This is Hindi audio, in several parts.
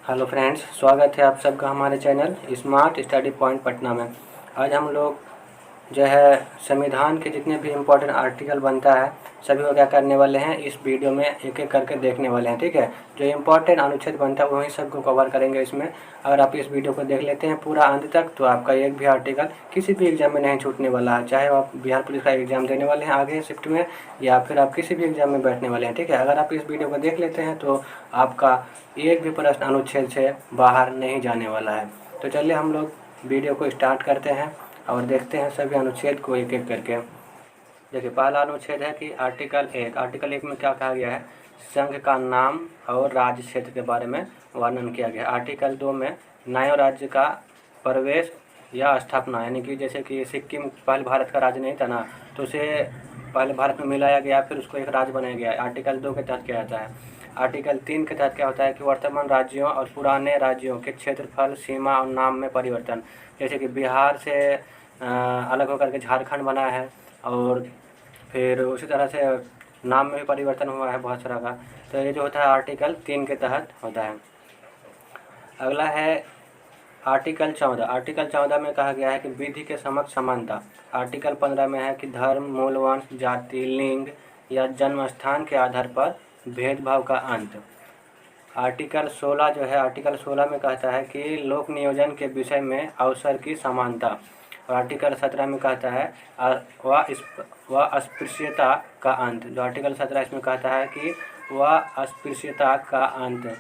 हेलो फ्रेंड्स, स्वागत है आप सबका हमारे channel smart study point Patna में। आज हम लोग जो है संविधान के जितने भी इम्पोर्टेंट आर्टिकल बनता है सभी को क्या करने वाले हैं, इस वीडियो में एक एक करके देखने वाले हैं। ठीक है, जो इम्पोर्टेंट अनुच्छेद बनता है वही सबको कवर करेंगे इसमें। अगर आप इस वीडियो को देख लेते हैं पूरा अंत तक तो आपका एक भी आर्टिकल किसी भी एग्जाम में नहीं छूटने वाला है, चाहे आप बिहार पुलिस का एग्जाम देने वाले हैं आगे शिफ्ट में या फिर आप किसी भी एग्जाम में बैठने वाले हैं। ठीक है, अगर आप इस वीडियो को देख लेते हैं तो आपका एक भी प्रश्न अनुच्छेद से बाहर नहीं जाने वाला है। तो चलिए हम लोग वीडियो को स्टार्ट करते हैं और देखते हैं सभी अनुच्छेद को एक एक करके। देखिए, पहला अनुच्छेद है कि आर्टिकल 1 में क्या कहा गया है, संघ का नाम और राज्य क्षेत्र के बारे में वर्णन किया गया। आर्टिकल 2 में नए राज्य का प्रवेश या स्थापना, यानी कि जैसे कि सिक्किम पहले भारत का राज्य नहीं था ना, तो उसे पहले भारत में मिलाया गया, फिर उसको एक राज्य बनाया गया। आर्टिकल 2 के तहत क्या जाता है। आर्टिकल 3 के तहत क्या होता है कि वर्तमान राज्यों और पुराने राज्यों के क्षेत्रफल, सीमा और नाम में परिवर्तन, जैसे कि बिहार से अलग होकर के झारखंड बना है और फिर उसी तरह से नाम में भी परिवर्तन हुआ है बहुत सारा का। तो ये जो होता है आर्टिकल 3 के तहत होता है। अगला है आर्टिकल 14। आर्टिकल 14 में कहा गया है कि विधि के समक्ष समानता। आर्टिकल 15 में है कि धर्म, मूल वंश, जाति, लिंग या जन्म स्थान के आधार पर भेदभाव का अंत। आर्टिकल 16 जो है, आर्टिकल 16 में कहता है कि लोक नियोजन के विषय में अवसर की समानता। और आर्टिकल 17 में कहता है वह अस्पृश्यता का अंत। जो आर्टिकल 17 इसमें कहता है कि वह अस्पृश्यता का अंत।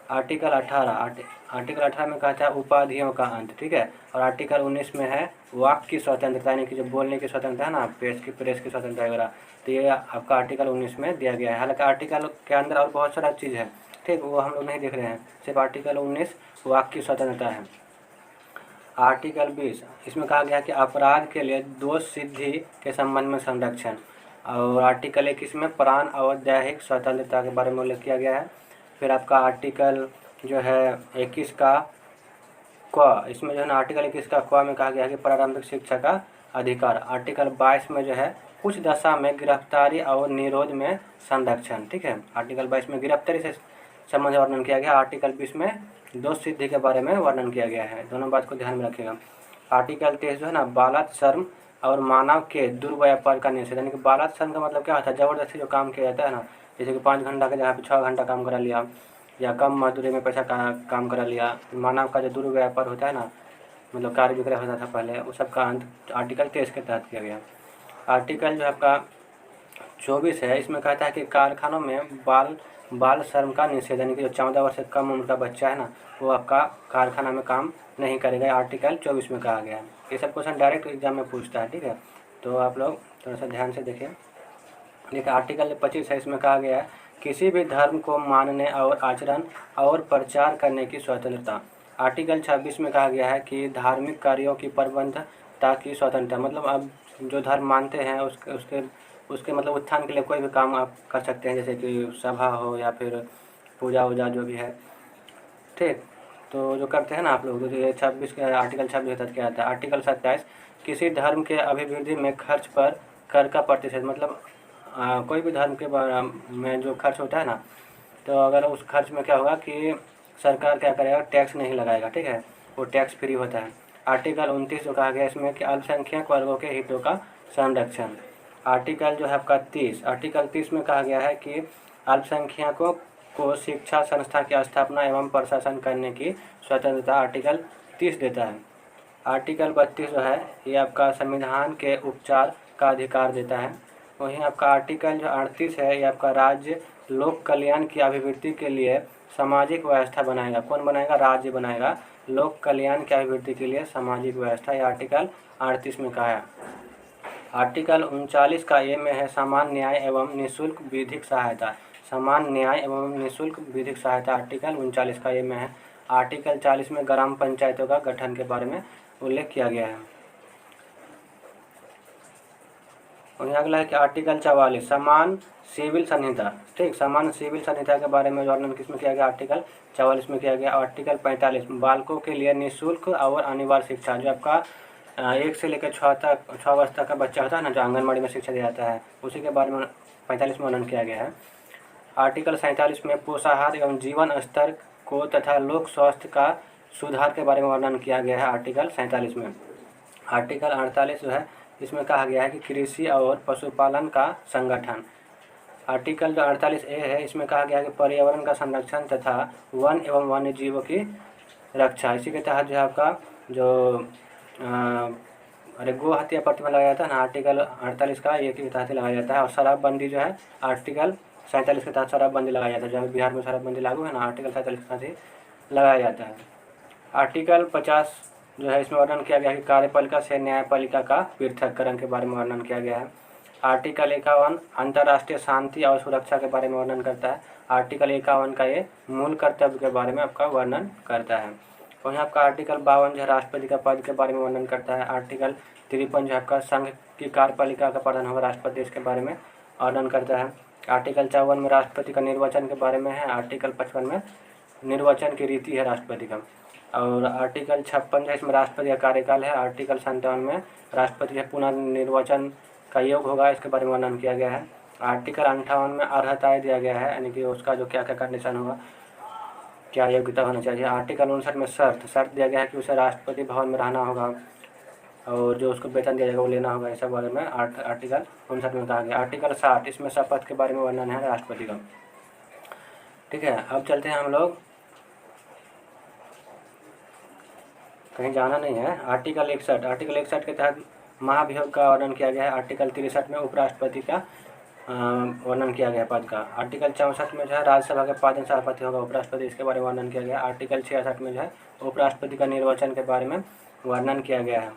आर्टिकल 18 में कहता है उपाधियों का अंत। ठीक है, और आर्टिकल 19 में है वाक की स्वतंत्रता, यानी कि जो बोलने की स्वतंत्रता है ना, प्रेस की स्वतंत्रता वगैरह, तो ये आपका आर्टिकल 19 में दिया गया है। हालांकि आर्टिकल के अंदर और बहुत सारा चीज़ है, ठीक, वो हम लोग नहीं देख रहे हैं, सिर्फ आर्टिकल 19 वाक की स्वतंत्रता है। आर्टिकल 20 इसमें कहा गया कि अपराध के लिए दोष सिद्धि के संबंध में संरक्षण। और आर्टिकल 21 में प्राण और दैहिक स्वतंत्रता के बारे में उल्लेख किया गया है। फिर आपका आर्टिकल जो है 21 का क, इसमें जो है ना आर्टिकल 21 का क में कहा गया है कि प्रारंभिक शिक्षा का अधिकार। आर्टिकल 22 में जो है कुछ दशा में गिरफ्तारी और निरोध में संरक्षण। ठीक है, आर्टिकल 22 में गिरफ्तारी से संबंध वर्णन किया गया। आर्टिकल 20 में दोष सिद्धि के बारे में वर्णन किया गया है, दोनों बात को ध्यान में रखिएगा। आर्टिकल 23 जो है ना बालात्सर्म और मानव के दुर्व्यापार का निषेध, यानी कि बालात्सर्म का मतलब क्या होता है, ज़बरदस्ती जो काम किया जाता है ना, जैसे कि 5 घंटा के जगह पे 6 घंटा काम करा लिया या कम मजदूरी में पैसा काम करा लिया। मानव का जो दुर्व्यापार होता है ना, मतलब कार्य विक्रय होता था पहले, उस सब का अंत आर्टिकल 23 के तहत किया गया। आर्टिकल जो आपका 24 है, इसमें कहता है कि कारखानों में बाल श्रम का निषेध, यानी कि जो 14 वर्ष से कम उम्र का बच्चा है ना, वो आपका कारखाना में काम नहीं करेगा। आर्टिकल 24 में कहा गया है। ये सब क्वेश्चन डायरेक्ट एग्जाम में पूछता है। ठीक है, तो आप लोग थोड़ा सा ध्यान से देखिए। देखिए, आर्टिकल 25 है, इसमें कहा गया है किसी भी धर्म को मानने और आचरण और प्रचार करने की स्वतंत्रता। आर्टिकल 26 में कहा गया है कि धार्मिक कार्यों की प्रबंधता की स्वतंत्रता, मतलब अब जो धर्म मानते हैं उसके उसके उसके मतलब उत्थान के लिए कोई भी काम आप कर सकते हैं, जैसे कि सभा हो या फिर पूजा वूजा जो भी है। ठीक, तो जो करते हैं ना आप लोग, तो ये 26 के आर्टिकल 26 तक क्या आता है। आर्टिकल 27 किसी धर्म के अभिवृद्धि में खर्च पर कर का प्रतिशत, मतलब कोई भी धर्म के में जो खर्च होता है ना, तो अगर उस खर्च में क्या होगा कि सरकार क्या करेगा, टैक्स नहीं लगाएगा। ठीक है, वो टैक्स फ्री होता है। आर्टिकल 29 जो कहा गया इसमें कि अल्पसंख्यक वर्गों के हितों का संरक्षण। आर्टिकल जो है आपका 30, आर्टिकल 30 में कहा गया है कि अल्पसंख्यकों को शिक्षा संस्था की स्थापना एवं प्रशासन करने की स्वतंत्रता आर्टिकल 30 देता है। आर्टिकल 32 जो है ये आपका संविधान के उपचार का अधिकार देता है। वहीं आपका आर्टिकल जो 38 है ये आपका राज्य लोक कल्याण की अभिवृद्धि के लिए सामाजिक व्यवस्था बनाएगा। कौन बनाएगा, राज्य बनाएगा लोक कल्याण की अभिवृद्धि के लिए सामाजिक व्यवस्था। ये आर्टिकल 38 में कहा है। आर्टिकल 39 का ए में है समान न्याय एवं निःशुल्क विधिक सहायता। समान न्याय एवं निःशुल्क विधिक सहायता आर्टिकल 39 का ए में है। आर्टिकल 40 में ग्राम पंचायतों का गठन के बारे में उल्लेख किया गया है। और अगला है कि आर्टिकल 44 समान सिविल संहिता। ठीक, समान सिविल संहिता के बारे में वर्णन किसमें किया गया, आर्टिकल 44 में किया गया। आर्टिकल 45 बालकों के लिए निःशुल्क और अनिवार्य शिक्षा, जो आपका 1 से लेकर 6 वर्ष तक का बच्चा होता है ना, जो आंगनबाड़ी में शिक्षा दिया जाता है, उसी के बारे में 45 में वर्णन किया गया है। आर्टिकल 47 में पोषाहार एवं जीवन स्तर को तथा लोक स्वास्थ्य का सुधार के बारे में वर्णन किया गया है आर्टिकल 47 में। आर्टिकल 48 जो है इसमें कहा गया है कि कृषि और पशुपालन का संगठन। आर्टिकल जो 48A है इसमें कहा गया है कि पर्यावरण का संरक्षण तथा वन एवं वन्य जीवों की रक्षा। इसी के तहत जो है आपका जो गो हत्या प्रतिबंध लगाया जाता है ना, आर्टिकल 48 का ये के तहत लगाया जाता है। और शराबबंदी जो है आर्टिकल 47 के तहत शराबबंदी लगाया जाता है। जब बिहार में शराबबंदी लागू है ना, आर्टिकल 47 के तहत ही लगाया जाता है। आर्टिकल 50 जो है इसमें वर्णन किया गया है कि कार्यपालिका से न्यायपालिका का पृथक्करण के बारे में वर्णन किया गया है। आर्टिकल 51 अंतर्राष्ट्रीय शांति और सुरक्षा के बारे में वर्णन करता है। आर्टिकल 51 का ये मूल कर्तव्य के बारे में आपका वर्णन करता है। वहीं आपका आर्टिकल 52 जो है राष्ट्रपति का पद के बारे में वर्णन करता है। आर्टिकल 53 जो आपका संघ की कार्यपालिका का प्रधान होगा राष्ट्रपति, इसके बारे में वर्णन करता है। आर्टिकल 54 में राष्ट्रपति का निर्वाचन के बारे में है। आर्टिकल 55 में निर्वाचन की रीति है राष्ट्रपति का। और आर्टिकल 56 जो इसमें राष्ट्रपति का कार्यकाल है। आर्टिकल 57 में राष्ट्रपति के पुनः निर्वाचन का योग होगा, इसके बारे में वर्णन किया गया है। आर्टिकल 58 में अर्हताएँ दिया गया है, यानी कि उसका जो क्या क्या कंडीशन होगा, क्या योग्यता होना चाहिए। आर्टिकल 59 में शर्त दिया गया है कि उसे राष्ट्रपति भवन में रहना होगा और जो उसको वेतन दिया जाएगा वो लेना होगा, ऐसा बारे में आर्टिकल 59 में कहा गया। आर्टिकल 60 इसमें शपथ के बारे में वर्णन है राष्ट्रपति का। ठीक है, अब चलते हैं हम लोग, कहीं जाना नहीं है। आर्टिकल 61 के तहत महाभियोग का वर्णन किया गया है। आर्टिकल 63 में उपराष्ट्रपति का वर्णन किया गया पद का। आर्टिकल 64 में जो है राज्यसभा के 5 दिन सभापति होगा उपराष्ट्रपति, इसके बारे में वर्णन किया गया। आर्टिकल 66 में जो है उपराष्ट्रपति का निर्वाचन के बारे में वर्णन किया गया है।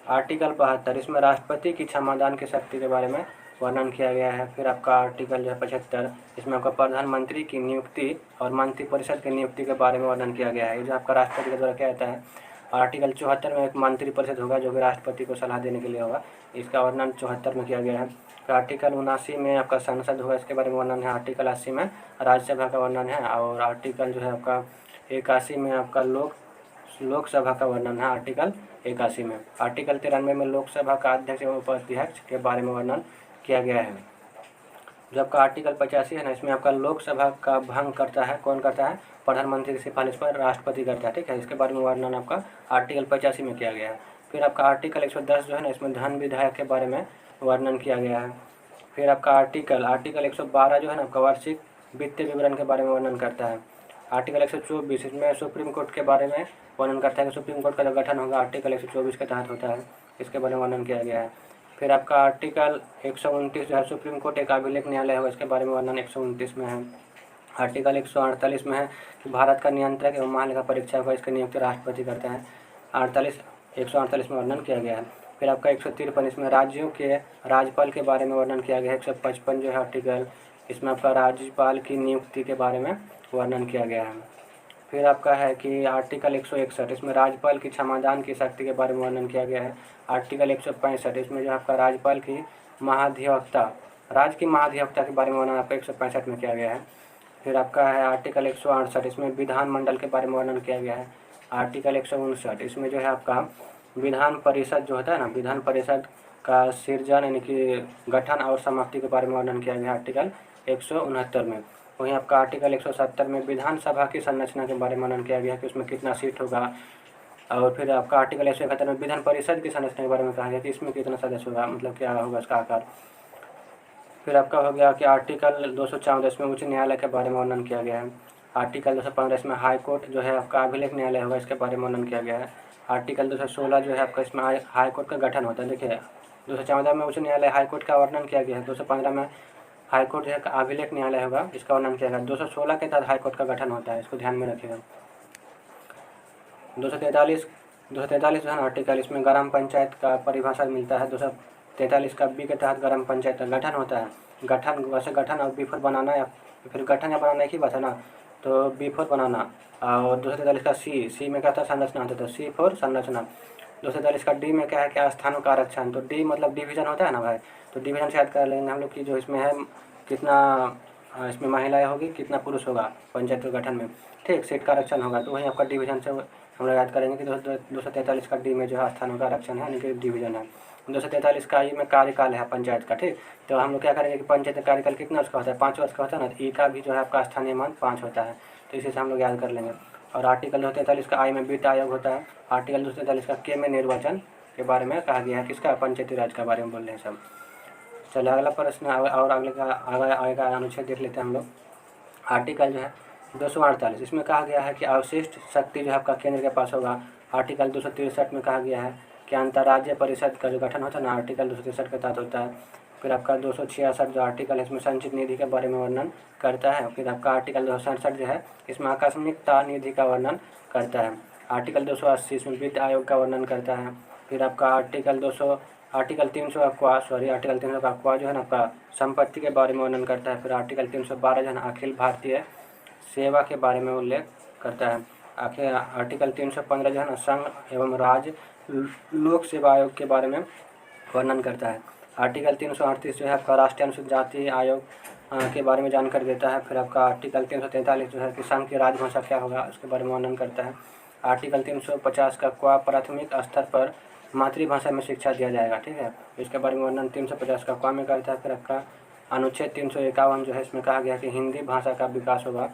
आर्टिकल 72 इसमें राष्ट्रपति की क्षमादान की शक्ति के बारे में वर्णन किया गया है। फिर आपका आर्टिकल जो है 75 इसमें आपका प्रधानमंत्री की नियुक्ति और मंत्रिपरिषद की नियुक्ति के बारे में वर्णन किया गया है। ये जो आपका राष्ट्रपति के द्वारा किया जाता है। आर्टिकल 74 में एक मंत्रिपरिषद होगा जो कि राष्ट्रपति को सलाह देने के लिए होगा, इसका वर्णन 74 में किया गया है। तो आर्टिकल 79 में आपका संसद होगा, इसके बारे में वर्णन है। आर्टिकल 80 में राज्यसभा का वर्णन है। और आर्टिकल जो है आपका 81 में आपका लोकसभा का वर्णन है। आर्टिकल 81 में। आर्टिकल 93 में लोकसभा का अध्यक्ष एवं उपाध्यक्ष के बारे में वर्णन किया गया है। जो आपका आर्टिकल 85 है ना, इसमें आपका लोकसभा का भंग करता है, कौन करता है? प्रधानमंत्री की सिफारिश पर राष्ट्रपति करता है। ठीक है, इसके बारे में वर्णन आपका आर्टिकल 85 में किया गया है। फिर आपका आर्टिकल 110 जो है ना, इसमें धन विधायक के बारे में वर्णन किया गया है। फिर आपका आर्टिकल 112 जो है ना, आपका वार्षिक वित्तीय विवरण के बारे में वर्णन करता है। आर्टिकल 124 इसमें सुप्रीम कोर्ट के बारे में वर्णन करता है कि सुप्रीम कोर्ट का जो गठन होगा आर्टिकल 124 के तहत होता है, इसके बारे में वर्णन किया गया है। फिर आपका आर्टिकल 129 जो है सुप्रीम कोर्ट एक अभिलेख न्यायालय होगा, इसके बारे में वर्णन 129 में है। आर्टिकल 148 में है कि भारत का नियंत्रक एवं महालेखा परीक्षक होगा, इसकी नियुक्ति राष्ट्रपति करता है। 148 में वर्णन किया गया है। फिर आपका 153 इसमें राज्यों के राज्यपाल के बारे में वर्णन किया गया है। 155 जो है आर्टिकल, इसमें आपका राज्यपाल की नियुक्ति के बारे में वर्णन किया गया है। फिर आपका है कि आर्टिकल 161 इसमें राज्यपाल की क्षमादान की शक्ति के बारे में वर्णन किया गया है। आर्टिकल 165 इसमें जो आपका राज्यपाल की महाधिवक्ता राज्य की महाधिवक्ता के बारे में वर्णन आपका 165 में किया गया है। फिर आपका है आर्टिकल 168 इसमें विधानमंडल के बारे में वर्णन किया गया है। आर्टिकल 159 इसमें जो है आपका विधान परिषद जो होता है ना, विधान परिषद का सृजन यानी कि गठन और समाप्ति के बारे में वर्णन किया गया है आर्टिकल 169 में। वहीं आपका आर्टिकल 170 में विधानसभा की संरचना के बारे में वर्णन किया गया है कि उसमें कितना सीट होगा। और फिर आपका आर्टिकल 171 में विधान परिषद की संरचना के बारे में कहा गया कि इसमें कितना सदस्य होगा, मतलब क्या होगा इसका आकार। फिर आपका हो गया कि आर्टिकल 214 इसमें उच्च न्यायालय के बारे में वर्णन किया गया है। आर्टिकल 215 इसमें हाई कोर्ट जो है आपका अभिलेख न्यायालय होगा, इसके बारे में वर्णन किया गया है। आर्टिकल 216 जो है आपका इसमें हाई कोर्ट का गठन होता है। देखिए 214 में उच्च न्यायालय हाई कोर्ट का वर्णन किया गया है। 215 में हाई कोर्ट जो है अभिलेख न्यायालय होगा, इसका वर्णन किया गया है। 216 के तहत हाई कोर्ट का गठन होता है, इसको ध्यान में रखिएगा। 243 जो है ना आर्टिकल, इसमें ग्राम पंचायत का परिभाषा मिलता है। 243 का बी के तहत ग्राम पंचायत का गठन होता है। गठन वैसे गठन और बिफोर बनाना या फिर गठन या बनाना एक ही बात है ना, तो बिफोर बनाना। और 243 का सी में क्या था? संरचना होता है, तो सी फॉर संरचना। 243 का डी में क्या है? क्या स्थानों का आरक्षण, तो डी मतलब डिवीजन होता है ना भाई, तो डिवीजन से याद कर लेंगे हम लोग कि जो इसमें है कितना इसमें महिलाएं होगी, कितना पुरुष होगा पंचायत के गठन में। ठीक, सीट का आरक्षण होगा, तो वहीं आपका डिवीजन से हम लोग याद करेंगे कि 243 का डी में जो है स्थानों का आरक्षण है, यानी कि डिवीजन है। 243 का ई में कार्यकाल है पंचायत का। ठीक, तो हम लोग क्या करेंगे कि पंचायत का कार्यकाल कितना उसका होता है? 5 वर्ष का होता है ना, तो ई का भी जो है आपका स्थानीय मान 5 होता है। तो इसी से हम लोग याद कर लेंगे। और आर्टिकल 243 का आई में वित्त आयोग होता है। आर्टिकल 243 का के में निर्वाचन के बारे में कहा गया है, किसका, पंचायती राज के बारे में बोल रहे हैं सब। चलिए अगला प्रश्न और आगे का अनुच्छेद देख लेते हैं हम लोग। आर्टिकल जो है 248, इसमें कहा गया है कि अवशिष्ट शक्ति जो है आपका केंद्र के पास होगा। आर्टिकल 263 में कहा गया है कि अंतर्राज्यीय परिषद का जो गठन होता है ना, आर्टिकल 263 के तहत होता है। फिर आपका 266 जो आर्टिकल है इसमें संचित निधि के बारे में वर्णन करता है। फिर आपका आर्टिकल 267 जो है इसमें आकस्मिकता निधि का वर्णन करता है। आर्टिकल 280 इसमें वित्त आयोग का वर्णन करता है। फिर आपका आर्टिकल 300 का जो है ना आपका संपत्ति के बारे में वर्णन करता है। फिर आर्टिकल 312 जो है ना अखिल भारतीय सेवा के बारे में उल्लेख करता है। आखिर आर्टिकल 315 जो है ना संघ एवं राज्य लोक सेवा आयोग के बारे में वर्णन करता है। आर्टिकल 338 जो है आपका राष्ट्रीय अनुसूचित जाति आयोग के बारे में जानकारी देता है। फिर आपका आर्टिकल 343 जो है कि संघ की राजभाषा क्या होगा उसके बारे में वर्णन करता है। आर्टिकल 350 का प्राथमिक स्तर पर मातृभाषा में शिक्षा दिया जाएगा, ठीक है, इसके बारे में वर्णन 350 का में करता है। फिर आपका अनुच्छेद 351 जो है इसमें कहा गया कि हिंदी भाषा का विकास होगा,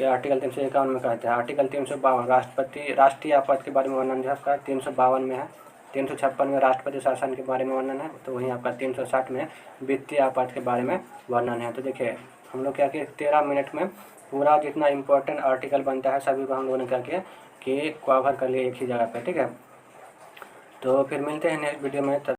ये आर्टिकल 351 में कहते हैं। आर्टिकल 352 राष्ट्रीय आपात के बारे में वर्णन जो है आपका 352 में है। 356 में राष्ट्रपति शासन के बारे में वर्णन है, तो वहीं आपका 360 में वित्तीय आपात के बारे में वर्णन है। तो देखिए हम लोग क्या किए, 13 मिनट में पूरा जितना इंपॉर्टेंट आर्टिकल बनता है सभी को हम लोगों ने क्या किया कि कवर कर लिए एक ही जगह पर, ठीक है। तो फिर मिलते हैं नेक्स्ट वीडियो में।